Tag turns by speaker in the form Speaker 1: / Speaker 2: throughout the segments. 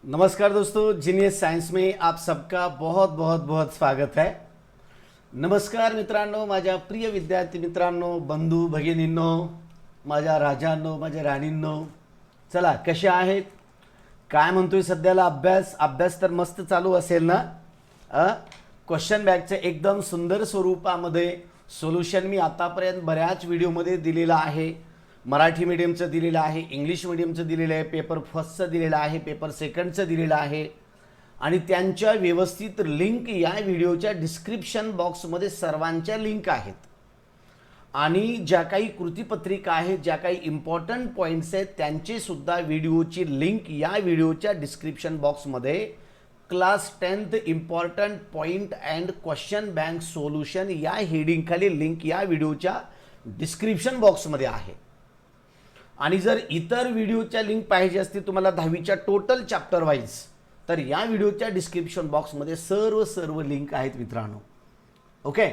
Speaker 1: नमस्कार दोस्तों, genius science में आप सबका बहुत बहुत बहुत स्वागत है। नमस्कार मित्रांनो, माझ्या प्रिय विद्यार्थी मित्रांनो, बंधू भगिनींनो, माझ्या राजांनो, माझ्या राणींनो, चला कशा आहेत? काय म्हणतोय सध्याला अभ्यास? अभ्यास तर मस्त चालू असेल ना? क्वेश्चन बँकचे एकदम सुंदर स्वरूपामध्ये सोल्युशन मी आतापर्यंत बऱ्याच व्हिडिओमध्ये दिलेलं आहे। मराठी मीडियमचं दिलेलं आहे, इंग्लिश मीडियमचं दिलेलं आहे, पेपर फर्स्टचं दिलेलं आहे, पेपर सेकंडचं दिलेलं आहे आणि त्यांच्या व्यवस्थित लिंक या व्हिडिओच्या डिस्क्रिप्शन बॉक्समध्ये सर्वांच्या लिंक आहेत। आणि ज्या काही कृतीपत्रिका आहेत, ज्या काही इम्पॉर्टंट पॉईंट्स आहेत, त्यांची सुद्धा व्हिडिओची लिंक या व्हिडिओच्या डिस्क्रिप्शन बॉक्समध्ये class 10th important point and question bank solution या हेडिंगखाली लिंक या व्हिडिओच्या डिस्क्रिप्शन बॉक्समध्ये आहे। आणि जर इतर व्हिडिओच्या लिंक पाहिजे असतील तुम्हाला 10वीच्या टोटल चॅप्टर वाईज, तर या व्हिडिओच्या डिस्क्रिप्शन बॉक्समध्ये सर्व लिंक आहेत मित्रांनो। ओके,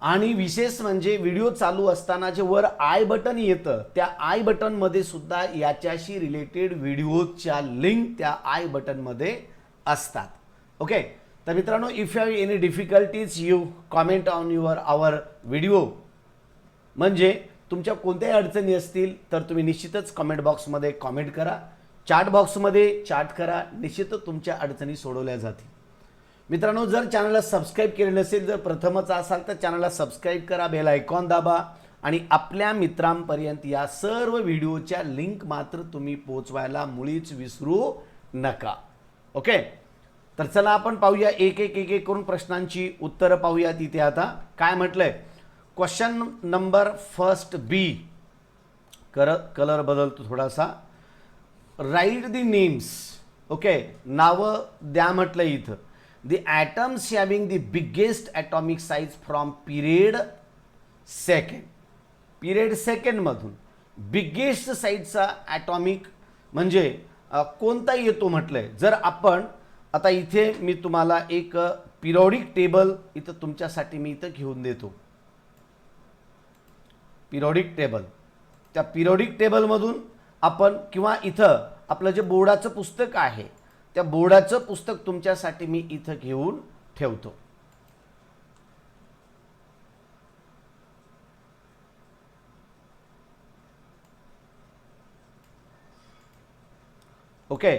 Speaker 1: आणि विशेष म्हणजे व्हिडिओ चालू असताना जे वर आय बटन येतं, त्या आय बटनमध्ये सुद्धा याच्याशी रिलेटेड व्हिडिओच्या लिंक त्या आय बटनमध्ये असतात। ओके, तर मित्रांनो, if you have any difficulties you comment on your our video, म्हणजे तुमच्या कोणत्याही अडचणी असतील तर तुम्ही निश्चितच कमेंट बॉक्समध्ये कमेंट करा, चॅट बॉक्समध्ये चॅट करा, निश्चितच तुमच्या अडचणी सोडवल्या जातील। मित्रांनो, जर चॅनलला सबस्क्राईब केले नसेल, जर प्रथमच असाल तर चॅनलला सबस्क्राईब करा, बेल आयकॉन दाबा आणि आपल्या मित्रांपर्यंत या सर्व व्हिडिओच्या लिंक मात्र तुम्ही पोहोचवायला मुळीच विसरू नका। ओके, तर चला आपण पाहूया, एक एक करून प्रश्नांची उत्तरं पाहूया। तिथे आता काय म्हटलंय, क्वेश्चन नंबर फर्स्ट बी, कलर बदलतो थोडासा, राईट द नेम्स। ओके, नावं द्या म्हटलं इथं। The atoms having the biggest atomic size from period second. Period सेकंडमधून बिगेस्ट साईजचा ॲटॉमिक म्हणजे कोणता येतो म्हटलंय। जर आपण आता इथे मी तुम्हाला एक पिरियॉडिक टेबल इथं तुमच्यासाठी मी इथं घेऊन देतो, पिरियॉडिक टेबल। त्या पिरियॉडिक टेबलमधून आपण किंवा इथं आपलं जे बोर्डाचं पुस्तक आहे, त्या बोर्डाचं पुस्तक तुमच्यासाठी मी इथं घेऊन ठेवतो। ओके,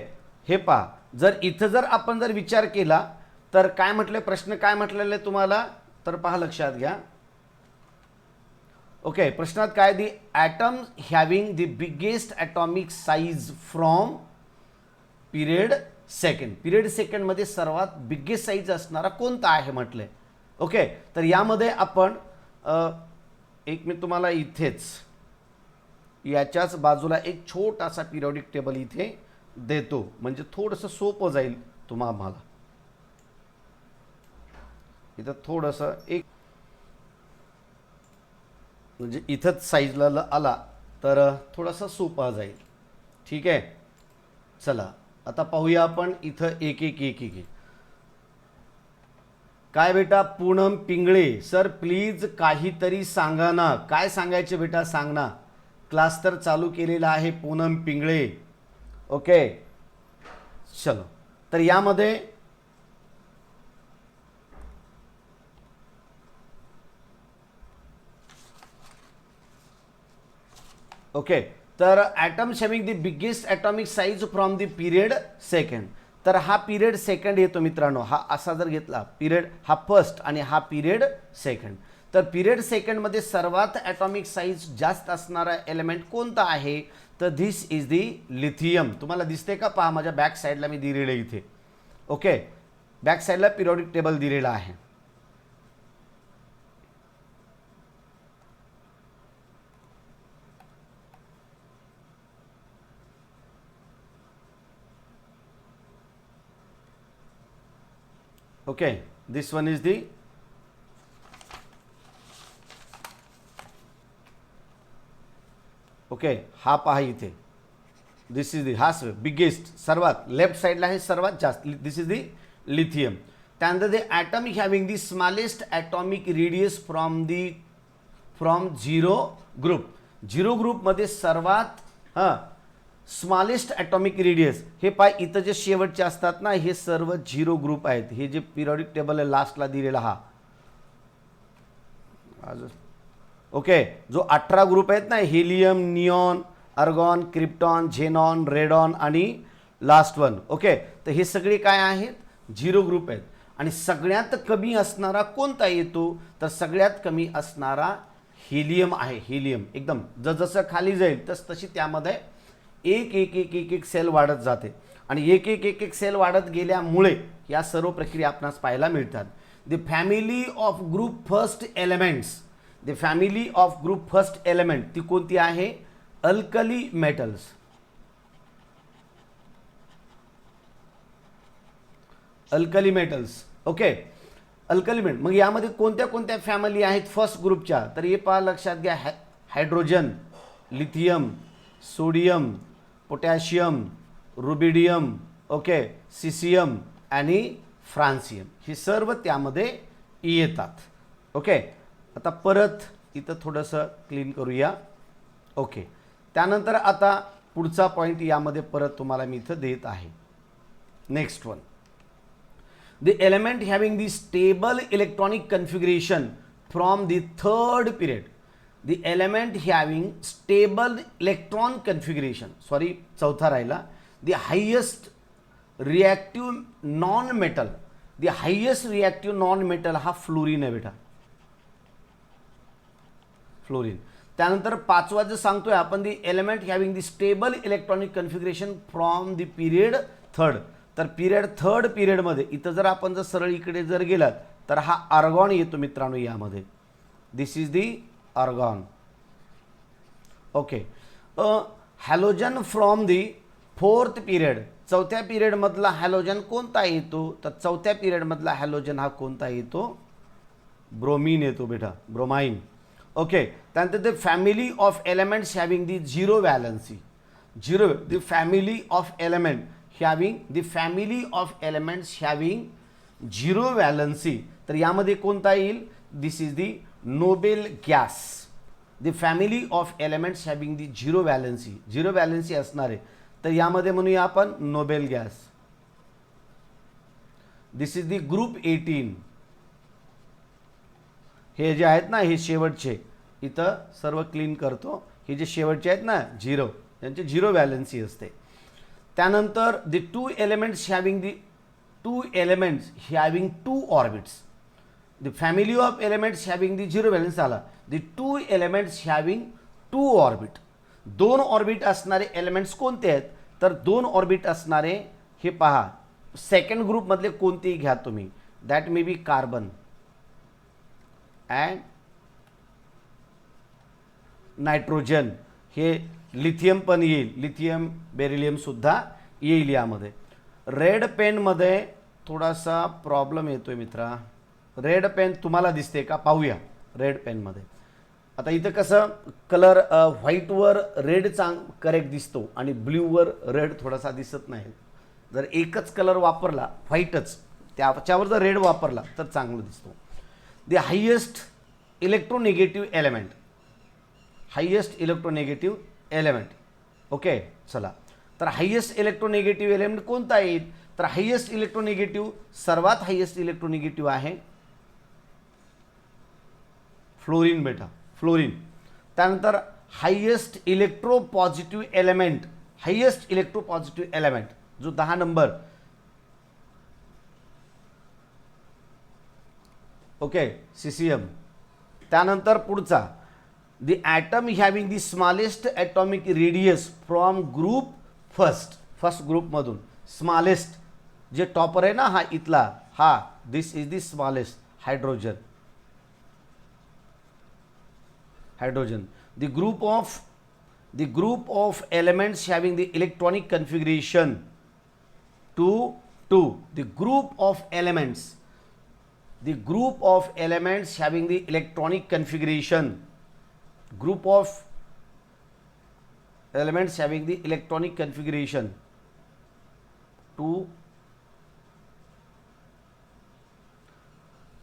Speaker 1: हे पहा, जर इथं जर आपण जर विचार केला तर काय म्हटले, प्रश्न काय म्हटलेले तुम्हाला, तर पहा लक्षात घ्या। ओके, प्रश्नात काय, the atom having the biggest atomic size from period second. Period सेकंडमध्ये सर्वात बिगेस्ट साईज असणारा कोणता आहे म्हटले। ओके, तर यामध्ये आपण एक मी तुम्हाला इथेच याच्याच बाजूला एक छोटासा पिरियॉडिक टेबल इथे देतो, म्हणजे थोडंसं सोपं जाईल तुम्हाला। इथं थोडंसं एक म्हणजे इथंच साईजला आला तर थोडासा सोपा जाईल। ठीक आहे, चला आता पाहूया आपण इथं एक काय बेटा, पूनम पिंगळे सर प्लीज काहीतरी सांगा ना। काय सांगायचे बेटा, सांग ना, क्लास तर चालू केलेला आहे पूनम पिंगळे। ओके, चलो, तर यामध्ये ओके, तर atoms having the biggest atomic size from the period second. तर हा पिरियड सेकंड येतो मित्रांनो, हा असा जर घेतला पिरियड, हा फर्स्ट आणि हा पिरियड सेकंड, तर पिरियड सेकंडमध्ये सर्वात ॲटॉमिक साईज जास्त असणारा एलिमेंट कोणता आहे, तर धिस इज दी लिथियम। तुम्हाला दिसते का, पहा माझ्या बॅक साईडला मी दिलेलं इथे। ओके, बॅक साईडला पिरियॉडिक टेबल दिलेला आहे। Okay, this one is the okay, हा पहा इथे, दिस इज दी, हा बिगेस्ट सर्वात लेफ्ट साईडला आहे सर्वात जास्त, दिस इज दी लिथियम। त्यानंतर the atom having the smallest atomic radius from zero group. Zero ग्रुपमध्ये सर्वात स्मॉलेस्ट ॲटॉमिक रेडियस, हे पाय इथं जे शेवटचे असतात ना, हे सर्व 0 ग्रुप आहेत. हे जे पिरियॉडिक टेबल आहे लास्टला दिलेला हा ओके, जो 18 ग्रुप आहेत ना, helium, neon, argon, krypton, xenon, radon आणि लास्ट वन. ओके, तर हे सगळे काय आहेत? 0 ग्रुप आहेत. आणि सगळ्यात कमी असणारा कोणता येतो? तर सगळ्यात कमी असणारा हेलियम आहे. हेलियम एकदम जसं खाली जाईल तशी त्यामध्ये एक एक एक एक एक सेल वाढत जाते. आणि एक एक एक एक सेल वाढत गेल्यामुळे या सर्व प्रक्रिया आपणास पाहायला मिळतात. The family of group first elements, the family of group first element ती कोणती आहे? Alkali metals. Alkali metals. Okay, alkali metal. मग यामध्ये कोणत्या कोणत्या फॅमिली आहेत फर्स्ट ग्रुपच्या? तर हे पहा, लक्षात घ्या. Hydrogen, lithium, sodium, potassium, rubidium, okay, caesium आणि फ्रान्सियम, हे सर्व त्यामध्ये येतात. ओके, आता परत इथं थोडंसं क्लीन करूया. ओके, त्यानंतर आता पुढचा पॉईंट यामध्ये परत तुम्हाला मी इथं देत आहे. Next one, the element having the stable electronic configuration from the third period, the element having stable electron configuration, sorry चौथा राहिला, the highest reactive non metal, the highest reactive non metal हा fluorine आहे बेटा, fluorine. त्यानंतर पाचवा जे सांगतोय आपण, the element having the stable electronic configuration from the period third, तर पिरियड थर्ड पिरियडमध्ये इथं जर आपण जर सरळ इकडे जर गेलात तर हा आर्गॉन येतो मित्रांनो यामध्ये. This is the argon. Okay, halogen from the fourth period, चौथ्या पिरियडमधला हॅलोजन कोणता येतो? तर चौथ्या पिरियडमधला हॅलोजन हा कोणता येतो? ब्रोमीन येतो बेटा, ब्रोमाइन. ओके, त्यानंतर the family of elements having the zero valency, zero, the family of element having the family of elements having zero valency, तर यामध्ये कोणता येईल? This is the noble gas. The family of elements having the zero valency, zero valency असणारे, तर यामध्ये म्हणूया आपण noble gas. This is the group 18. हे जे आहेत ना, हे शेवटचे इथं सर्व क्लीन करतो. हे जे शेवटचे आहेत ना 0, त्यांचे झिरो व्हॅलन्सी असते. त्यानंतर the two elements having two orbits, the family of elements having the zero valence आला. The two elements having two orbit, दोन ऑर्बिट असणारे एलिमेंट्स कोणते आहेत? तर दोन ऑर्बिट असणारे, हे पहा, सेकंड ग्रुपमधले कोणतेही घ्या तुम्ही. That may be carbon and nitrogen, हे लिथियम पण येईल, लिथियम बेरिलियम सुद्धा येईल यामध्ये. रेड पेनमध्ये थोडासा प्रॉब्लेम येतोय मित्रा. रेड पेन तुम्हाला दिसते का? पाहूया रेड पेनमध्ये. आता इथं कसं कलर व्हाईटवर रेड करेक्ट दिसतो आणि ब्ल्यूवर रेड थोडासा दिसत नाही. जर एकच कलर वापरला व्हाईटच, त्याच्यावर जर रेड वापरला तर चांगलं दिसतो. The highest electronegative element, highest electronegative element. Okay, चला, तर हायेस्ट इलेक्ट्रोनेगेटिव्ह एलिमेंट कोणता येईल? तर हायेस्ट इलेक्ट्रोनेगेटिव्ह, सर्वात हायेस्ट इलेक्ट्रोनेगेटिव्ह आहे फ्लोरीन बेटा, फ्लोरीन. त्यानंतर highest electropositive element, highest electropositive element जो 10 नंबर. ओके, सिसियम. त्यानंतर पुढचा, the atom having the smallest atomic radius from group first group मधून स्मॉलेस्ट, जे टॉपर आहे ना हा इथला, हा, this is the smallest, hydrogen. Hydrogen. The group of elements having the electronic configuration 2 the group of elements, the group of elements having the electronic configuration, group of elements having the electronic configuration 2,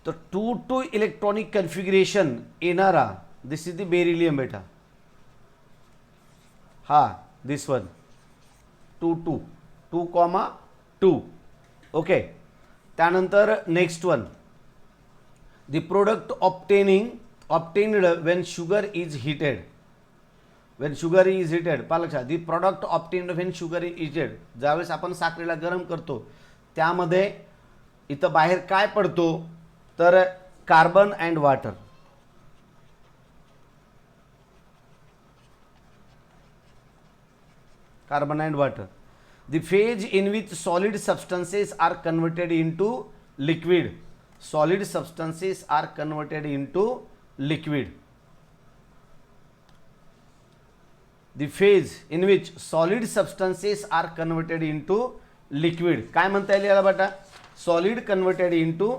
Speaker 1: तो 2 electronic configuration येणारा, दिस is the beryllium बेटा, हा, दिस one. 2 2 2,2. Okay. त्यानंतर next one, the product obtained when sugar is heated. When sugar is heated, पहा लक्षात, the product obtained when sugar is heated, ज्यावेळेस आपण साखरेला गरम करतो त्यामध्ये इथं बाहेर काय पडतो, तर carbon and water. Carbon and water. The phase in which solid substances are converted into liquid. Solid substances are converted into liquid. The phase in which solid substances are converted into liquid. काय म्हणता येईल याला बेटा, solid converted into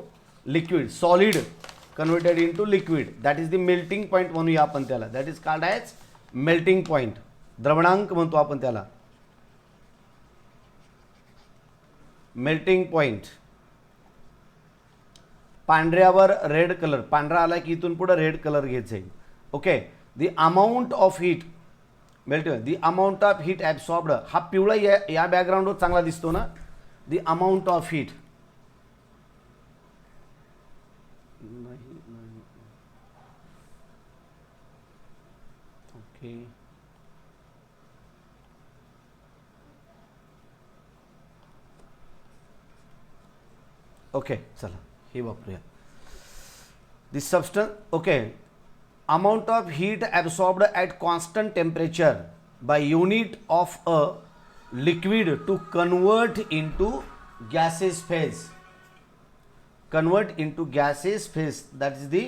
Speaker 1: liquid. Solid converted into liquid, that is the melting point म्हणूया आपण त्याला. That is called as melting point. द्रवणांक म्हणतो आपण त्याला, मेल्टिंग पॉईंट. पांढऱ्यावर रेड कलर, पांढरा आला की इथून पुढे रेड कलर घ्यायचा आहे. Okay. The amount of heat melted, the amount of heat absorbed. हा पिवळा या बॅकग्राऊंडवर चांगला दिसतो ना. The amount of heat, okay. Okay चला हे वापरूया. The substance, okay. Amount of heat absorbed at constant temperature by unit of a liquid to convert into gaseous phase. Convert into gaseous phase, that is the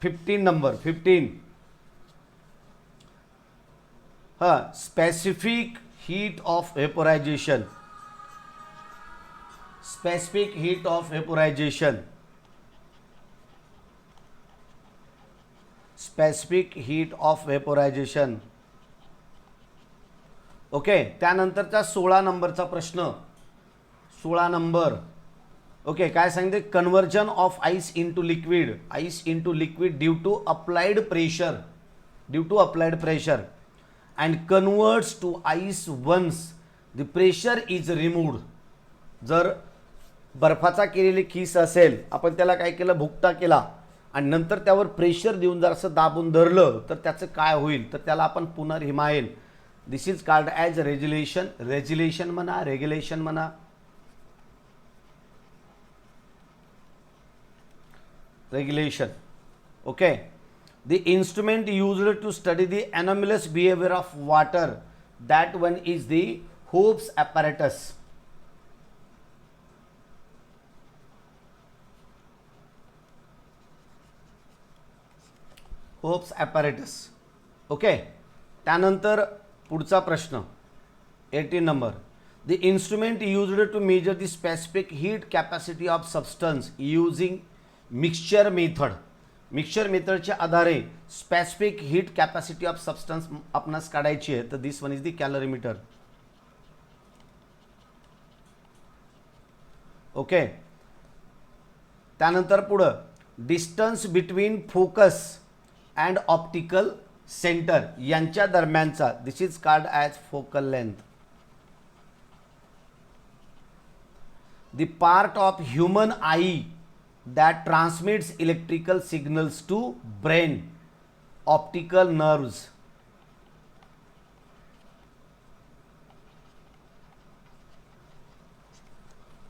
Speaker 1: 15 number. 15. Specific heat of vaporization. Specific heat of vaporization. Specific heat of vaporization. Okay. त्यानंतरचा 16 नंबरचा प्रश्न. 16 number. Okay. काय सांगितले, conversion of ice into liquid. Ice into liquid due to applied pressure. Due to applied pressure and converts to ice once the pressure is removed. जर बर्फाचा केलेली खीस असेल, आपण त्याला काय केलं, भुकटा केला आणि नंतर त्यावर प्रेशर देऊन जर असं दाबून धरलं तर त्याचं काय होईल, तर त्याला आपण पुनर्हिमायन. This is called as regulation. Regulation म्हणा, रेग्युलेशन म्हणा. Regulation. Okay. The instrument used to study the anomalous behaviour of water, that one is the Hope's apparatus. Hope's apparatus. Okay. त्यानंतर पुढचा प्रश्न 18 number. The instrument used to measure the specific heat capacity of substance using mixture method. Mixture मेथडच्या आधारे specific heat capacity of substance आपणास काढायची आहे, तर this one is the कॅलरीमीटर. Okay. त्यानंतर पुढं distance between focus and optical centre यांच्या दरम्यानचा, this is called as focal length. The part of human eye that transmits electrical signals to brain, optical nerves.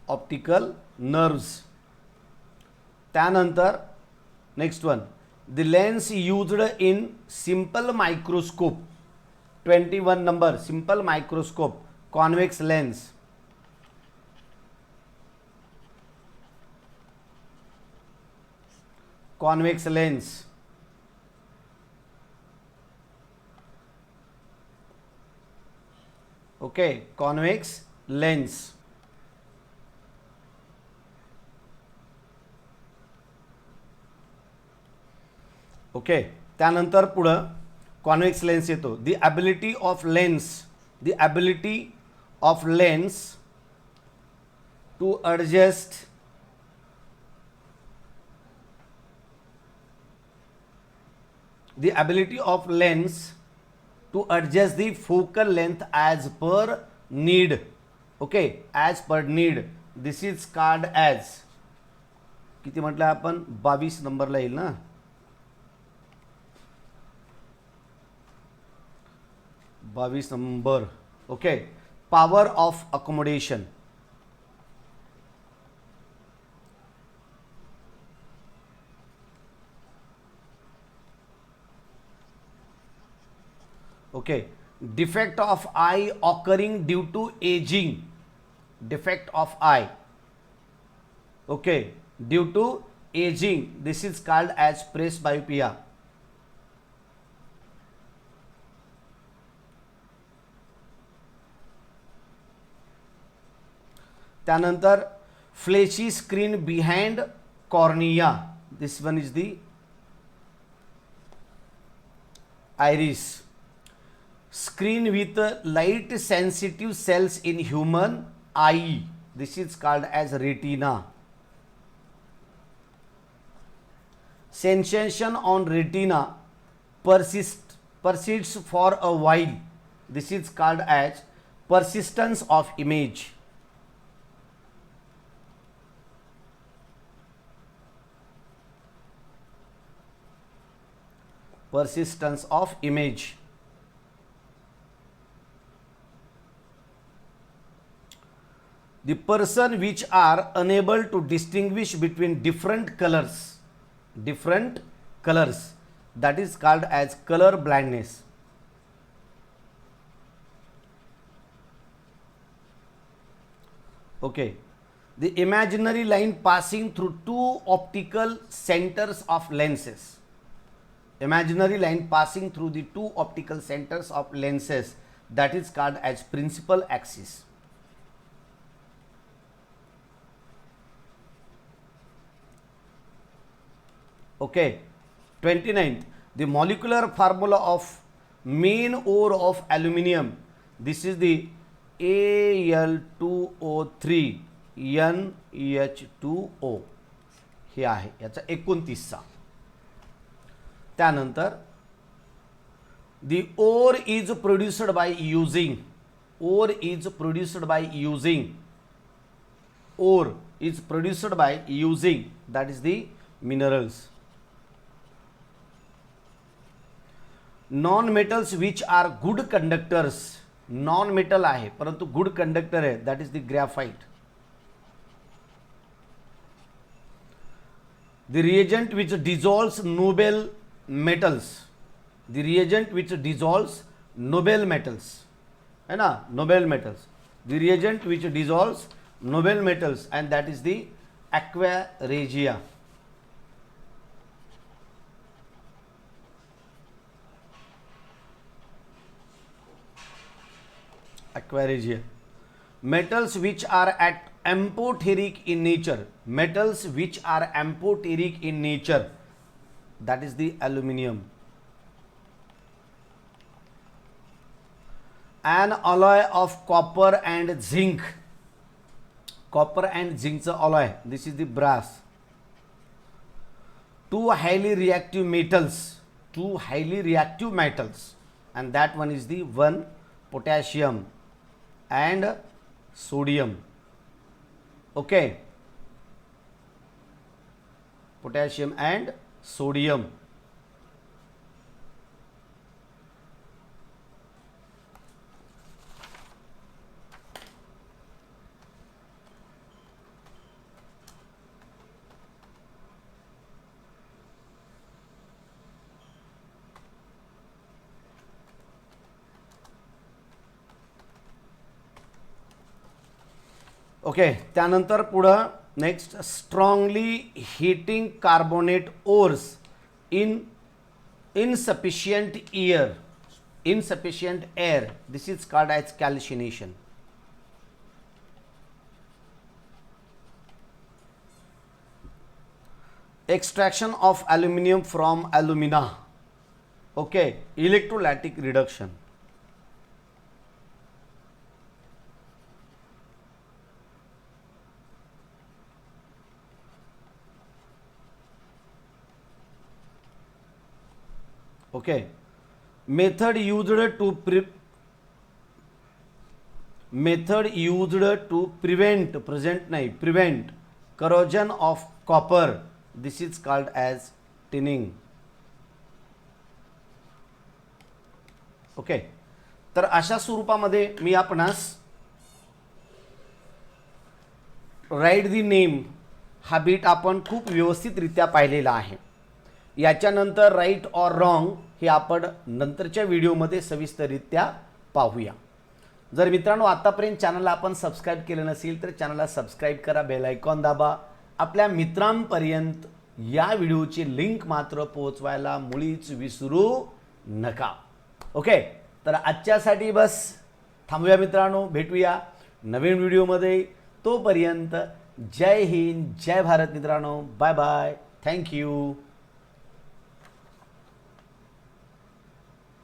Speaker 1: Optical nerves. त्यानंतर next one, the lens used in simple microscope. 21 number, simple microscope, convex lens. Convex lens. Okay, convex lens. Okay. त्यानंतर पुढं convex lens येतो. The ability of lens, the ability of lens to adjust the focal length as per need. Okay, as per need this is called as, किती म्हटलं आपण, 22 नंबरला येईल ना, 22 number. Okay, power of accommodation. Okay, defect of eye occurring due to aging, defect of eye, okay, due to aging, this is called as presbyopia. त्यानंतर fleshy screen behind cornea, this one is the iris. Screen with light sensitive cells in human eye, this is called as retina. Sensation on retina persists for a while, this is called as persistence of image. Persistence of image. The person which are unable to distinguish between different colors, that is called as color blindness. Okay, the imaginary line passing through two optical centers of lenses, imaginary line passing through the two optical centers of lenses, that is called as principal axis. Okay, 29th, the molecular formula of main ore of aluminium, this is the Al2O3 NH2O, हे आहे याचा 29सा. त्यानंतर the ore is produced by using, ore is produced by using, ore is produced by using, that is the minerals. Non metals which are good conductors, non metal आहे परंतु good conductor आहे, that is the graphite. The reagent which dissolves Nobel metals, the reagent which dissolves Nobel metals, है ना, Nobel metals, the reagent which dissolves Nobel metals, and that is the aqua regia. Aqua regia. Metals which are at amphoteric in nature, metals which are amphoteric in nature, that is the aluminium. An alloy of copper and zinc, copper and zinc alloy, this is the brass. Two highly reactive metals, two highly reactive metals, and that one is the one potassium and sodium. Okay, potassium and sodium. Okay, त्यानंतर पुढं next, strongly heating carbonate ores in insufficient air, this is called as calcination. Extraction of aluminium from alumina. Okay, electrolytic reduction. Okay, method used to method used to prevent present नाही prevent corrosion of copper this is called as tinning. Okay, तर अशा स्वरूपामध्ये मी आपणास write the name हा बीट आपण खूप व्यवस्थितरित्या पाहिलेला आहे. याच्यानंतर राईट ऑर रॉंग हे आपण नंतरच्या व्हिडिओमध्ये सविस्तररित्या पाहूया. जर मित्रांनो आतापर्यंत चॅनलला आपण सबस्क्राईब केलं नसेल तर चॅनलला सबस्क्राईब करा, बेल आयकॉन दाबा. आपल्या मित्रांपर्यंत या व्हिडिओची लिंक मात्र पोहोचवायला मुळीच विसरू नका. ओके, तर आजच्यासाठी बस थांबूया मित्रांनो, भेटूया नवीन व्हिडिओमध्ये. तोपर्यंत जय हिंद, जय भारत मित्रांनो. Bye bye, thank you.